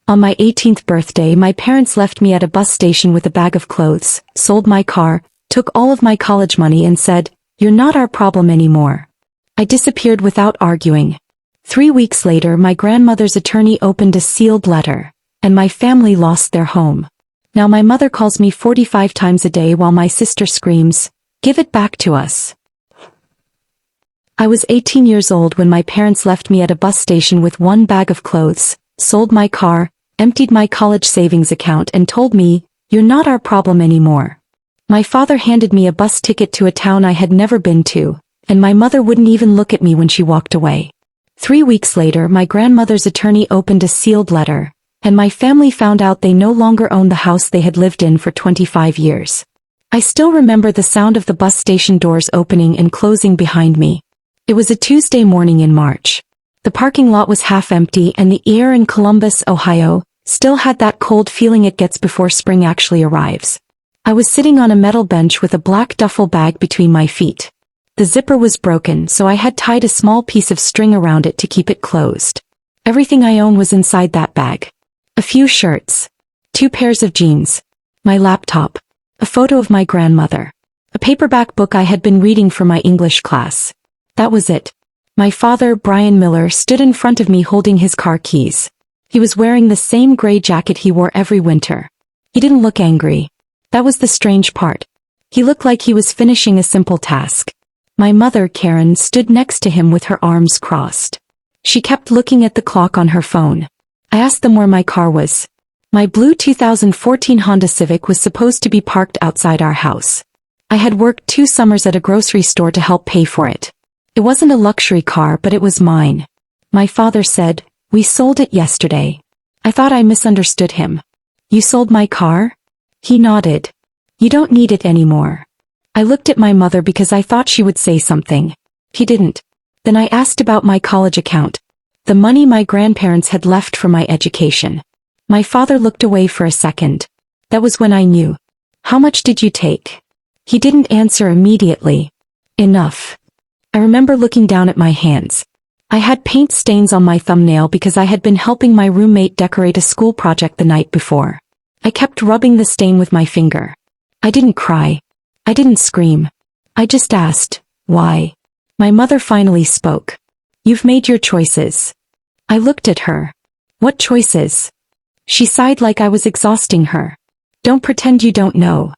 On my 18th birthday, my parents left me at a bus station with a bag of clothes, sold my car, took all of my college money and said, "You're not our problem anymore." I disappeared without arguing. 3 weeks later, my grandmother's attorney opened a sealed letter, and my family lost their home. Now my mother calls me 45 times a day while my sister screams, "Give it back to us." I was 18 years old when my parents left me at a bus station with one bag of clothes, sold my car, emptied my college savings account and told me, "You're not our problem anymore." My father handed me a bus ticket to a town I had never been to, and my mother wouldn't even look at me when she walked away. 3 weeks later, my grandmother's attorney opened a sealed letter, and my family found out they no longer owned the house they had lived in for 25 years. I still remember the sound of the bus station doors opening and closing behind me. It was a Tuesday morning in March. The parking lot was half empty and the air in Columbus, Ohio, still had that cold feeling it gets before spring actually arrives. I was sitting on a metal bench with a black duffel bag between my feet. The zipper was broken, so I had tied a small piece of string around it to keep it closed. Everything I owned was inside that bag. A few shirts, 2 pairs of jeans, my laptop, a photo of my grandmother, a paperback book I had been reading for my English class. That was it. My father, Brian Miller, stood in front of me holding his car keys. He was wearing the same gray jacket he wore every winter. He didn't look angry. That was the strange part. He looked like he was finishing a simple task. My mother, Karen, stood next to him with her arms crossed. She kept looking at the clock on her phone. I asked them where my car was. My blue 2014 Honda Civic was supposed to be parked outside our house. I had worked 2 summers at a grocery store to help pay for it. It wasn't a luxury car, but it was mine. My father said, "We sold it yesterday." I thought I misunderstood him. "You sold my car?" He nodded. "You don't need it anymore." I looked at my mother because I thought she would say something. He didn't. Then I asked about my college account, the money my grandparents had left for my education. My father looked away for a second. That was when I knew. "How much did you take?" He didn't answer immediately. "Enough." I remember looking down at my hands. I had paint stains on my thumbnail because I had been helping my roommate decorate a school project the night before. I kept rubbing the stain with my finger. I didn't cry. I didn't scream. I just asked, "Why?" My mother finally spoke. "You've made your choices." I looked at her. "What choices?" She sighed like I was exhausting her. "Don't pretend you don't know."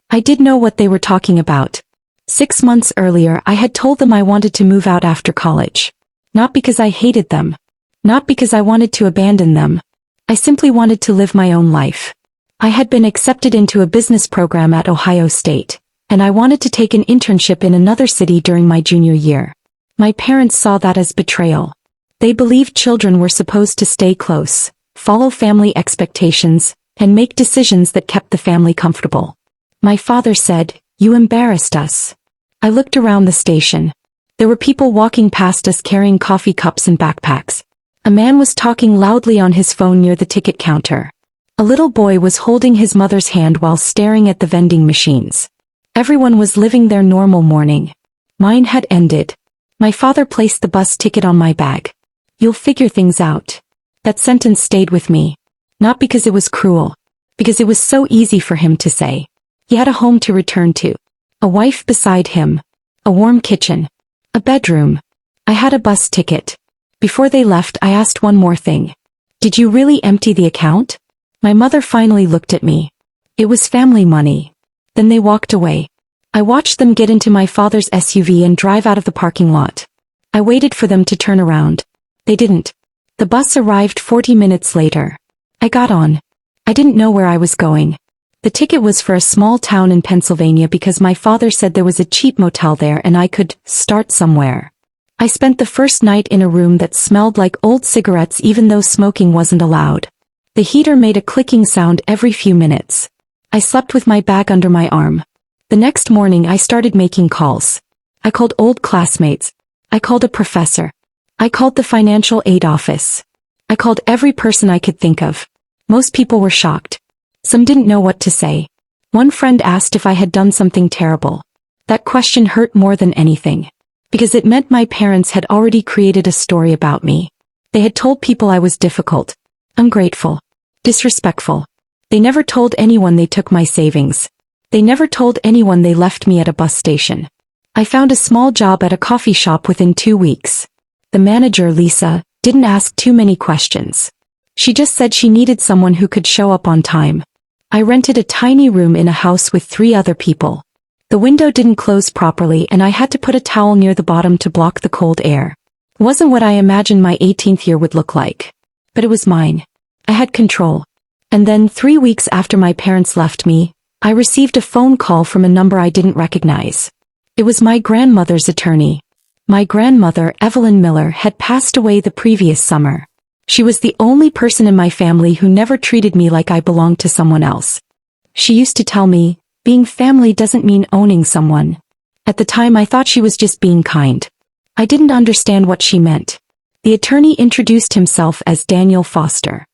I did know what they were talking about. 6 months earlier, I had told them I wanted to move out after college. Not because I hated them. Not because I wanted to abandon them. I simply wanted to live my own life. I had been accepted into a business program at Ohio State, and I wanted to take an internship in another city during my junior year. My parents saw that as betrayal. They believed children were supposed to stay close, follow family expectations, and make decisions that kept the family comfortable. My father said, "You embarrassed us." I looked around the station. There were people walking past us carrying coffee cups and backpacks. A man was talking loudly on his phone near the ticket counter. A little boy was holding his mother's hand while staring at the vending machines. Everyone was living their normal morning. Mine had ended. My father placed the bus ticket on my bag. "You'll figure things out." That sentence stayed with me. Not because it was cruel. Because it was so easy for him to say. He had a home to return to. A wife beside him. A warm kitchen. A bedroom. I had a bus ticket. Before they left, I asked one more thing. "Did you really empty the account?" My mother finally looked at me. "It was family money." Then they walked away. I watched them get into my father's SUV and drive out of the parking lot. I waited for them to turn around. They didn't. The bus arrived 40 minutes later. I got on. I didn't know where I was going. The ticket was for a small town in Pennsylvania because my father said there was a cheap motel there and I could start somewhere. I spent the first night in a room that smelled like old cigarettes even though smoking wasn't allowed. The heater made a clicking sound every few minutes. I slept with my bag under my arm. The next morning I started making calls. I called old classmates. I called a professor. I called the financial aid office. I called every person I could think of. Most people were shocked. Some didn't know what to say. One friend asked if I had done something terrible. That question hurt more than anything. Because it meant my parents had already created a story about me. They had told people I was difficult, ungrateful, Disrespectful. They never told anyone they took my savings. They never told anyone they left me at a bus station. I found a small job at a coffee shop within 2 weeks. The manager, Lisa, didn't ask too many questions. She just said she needed someone who could show up on time. I rented a tiny room in a house with 3 other people. The window didn't close properly and I had to put a towel near the bottom to block the cold air. It wasn't what I imagined my 18th year would look like. But it was mine. I had control. And then 3 weeks after my parents left me, I received a phone call from a number I didn't recognize. It was my grandmother's attorney. My grandmother, Evelyn Miller, had passed away the previous summer. She was the only person in my family who never treated me like I belonged to someone else. She used to tell me, being family doesn't mean owning someone. At the time I thought she was just being kind. I didn't understand what she meant. The attorney introduced himself as Daniel Foster.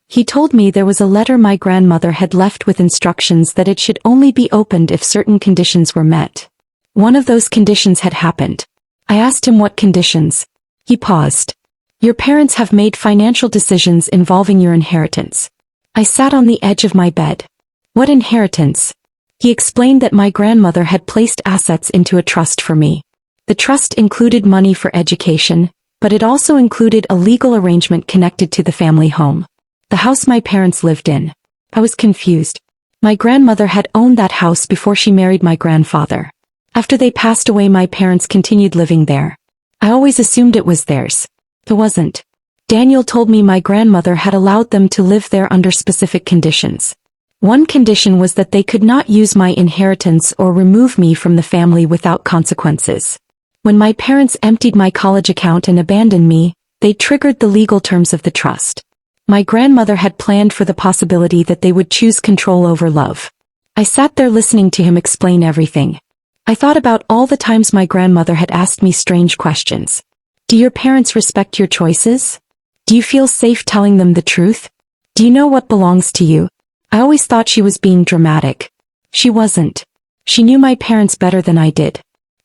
He told me there was a letter my grandmother had left with instructions that it should only be opened if certain conditions were met. One of those conditions had happened. I asked him what conditions. He paused. Your parents have made financial decisions involving your inheritance. I sat on the edge of my bed. What inheritance? He explained that my grandmother had placed assets into a trust for me. The trust included money for education, but it also included a legal arrangement connected to the family home. The house my parents lived in. I was confused. My grandmother had owned that house before she married my grandfather. After they passed away, my parents continued living there. I always assumed it was theirs. It wasn't. Daniel told me my grandmother had allowed them to live there under specific conditions. One condition was that they could not use my inheritance or remove me from the family without consequences. When my parents emptied my college account and abandoned me, they triggered the legal terms of the trust. My grandmother had planned for the possibility that they would choose control over love. I sat there listening to him explain everything. I thought about all the times my grandmother had asked me strange questions. Do your parents respect your choices? Do you feel safe telling them the truth? Do you know what belongs to you? I always thought she was being dramatic. She wasn't. She knew my parents better than I did.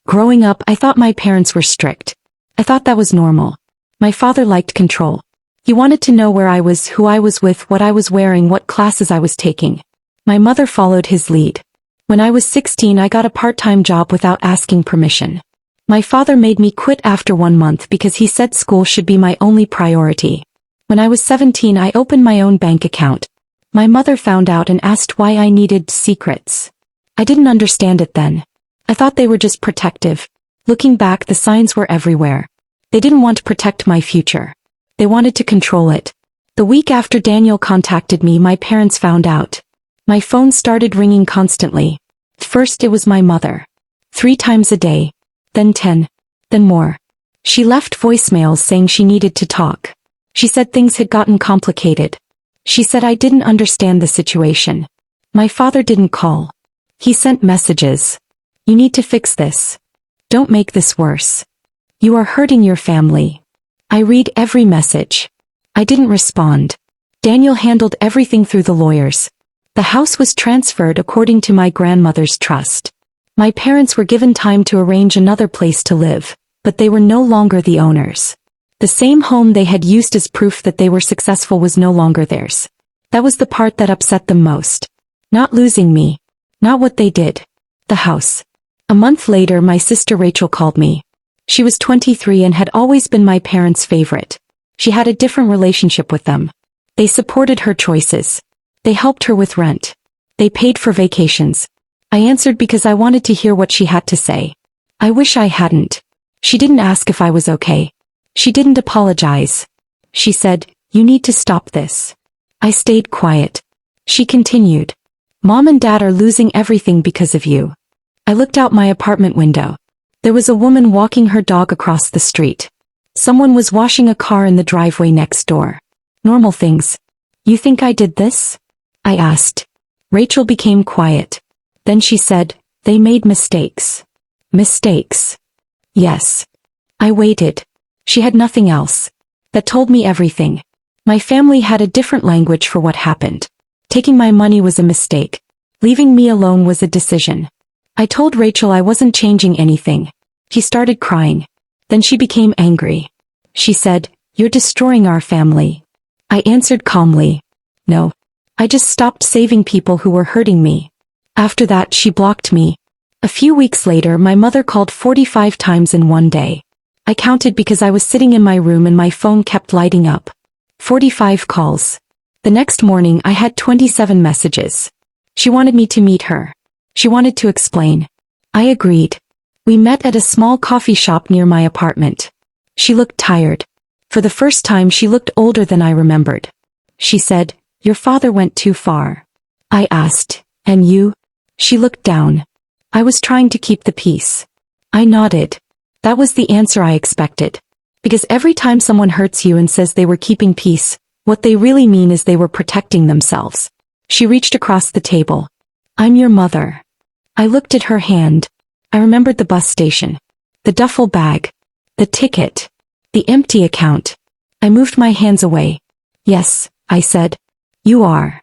Growing up, I thought my parents were strict. I thought that was normal. My father liked control. He wanted to know where I was, who I was with, what I was wearing, what classes I was taking. My mother followed his lead. When I was 16, I got a part-time job without asking permission. My father made me quit after 1 month because he said school should be my only priority. When I was 17, I opened my own bank account. My mother found out and asked why I needed secrets. I didn't understand it then. I thought they were just protective. Looking back, the signs were everywhere. They didn't want to protect my future. They wanted to control it. The week after Daniel contacted me, my parents found out. My phone started ringing constantly. First it was my mother. 3 times a day. Then 10. Then more. She left voicemails saying she needed to talk. She said things had gotten complicated. She said I didn't understand the situation. My father didn't call. He sent messages. You need to fix this. Don't make this worse. You are hurting your family. I read every message. I didn't respond. Daniel handled everything through the lawyers. The house was transferred according to my grandmother's trust. My parents were given time to arrange another place to live, but they were no longer the owners. The same home they had used as proof that they were successful was no longer theirs. That was the part that upset them most. Not losing me. Not what they did. The house. A month later, my sister Rachel called me. She was 23 and had always been my parents' favorite. She had a different relationship with them. They supported her choices. They helped her with rent. They paid for vacations. I answered because I wanted to hear what she had to say. I wish I hadn't. She didn't ask if I was okay. She didn't apologize. She said, "You need to stop this." I stayed quiet. She continued. "Mom and Dad are losing everything because of you." I looked out my apartment window. There was a woman walking her dog across the street. Someone was washing a car in the driveway next door. Normal things. "You think I did this?" I asked. Rachel became quiet. Then she said, "They made mistakes." Mistakes. Yes. I waited. She had nothing else. That told me everything. My family had a different language for what happened. Taking my money was a mistake. Leaving me alone was a decision. I told Rachel I wasn't changing anything. She started crying. Then she became angry. She said, "You're destroying our family." I answered calmly, No. I just stopped saving people who were hurting me. After that, she blocked me. A few weeks later, my mother called 45 times in one day. I counted because I was sitting in my room and my phone kept lighting up. 45 calls. The next morning, I had 27 messages. She wanted me to meet her. She wanted to explain. I agreed. We met at a small coffee shop near my apartment. She looked tired. For the first time, she looked older than I remembered. She said, "Your father went too far." I asked, "And you?" She looked down. I was trying to keep the peace. I nodded. That was the answer I expected. Because every time someone hurts you and says they were keeping peace, what they really mean is they were protecting themselves. She reached across the table. "I'm your mother." I looked at her hand. I remembered the bus station. The duffel bag. The ticket. The empty account. I moved my hands away. "Yes," I said. "You are."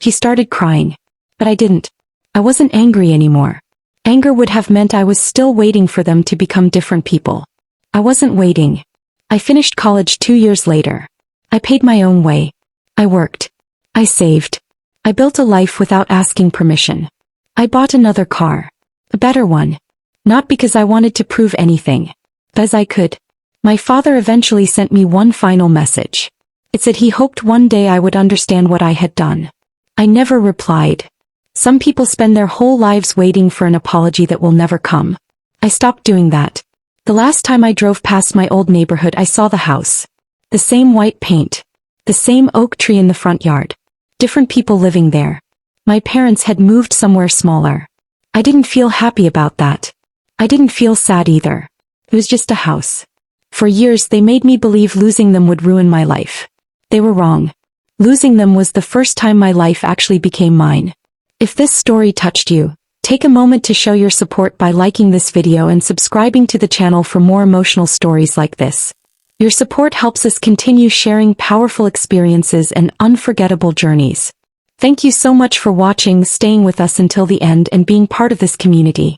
She started crying. But I didn't. I wasn't angry anymore. Anger would have meant I was still waiting for them to become different people. I wasn't waiting. I finished college 2 years later. I paid my own way. I worked. I saved. I built a life without asking permission. I bought another car. A better one. Not because I wanted to prove anything. But as I could. My father eventually sent me one final message. It said he hoped one day I would understand what I had done. I never replied. Some people spend their whole lives waiting for an apology that will never come. I stopped doing that. The last time I drove past my old neighborhood, I saw the house. The same white paint. The same oak tree in the front yard. Different people living there. My parents had moved somewhere smaller. I didn't feel happy about that. I didn't feel sad either. It was just a house. For years they made me believe losing them would ruin my life. They were wrong. Losing them was the first time my life actually became mine. If this story touched you, take a moment to show your support by liking this video and subscribing to the channel for more emotional stories like this. Your support helps us continue sharing powerful experiences and unforgettable journeys. Thank you so much for watching, staying with us until the end, and being part of this community.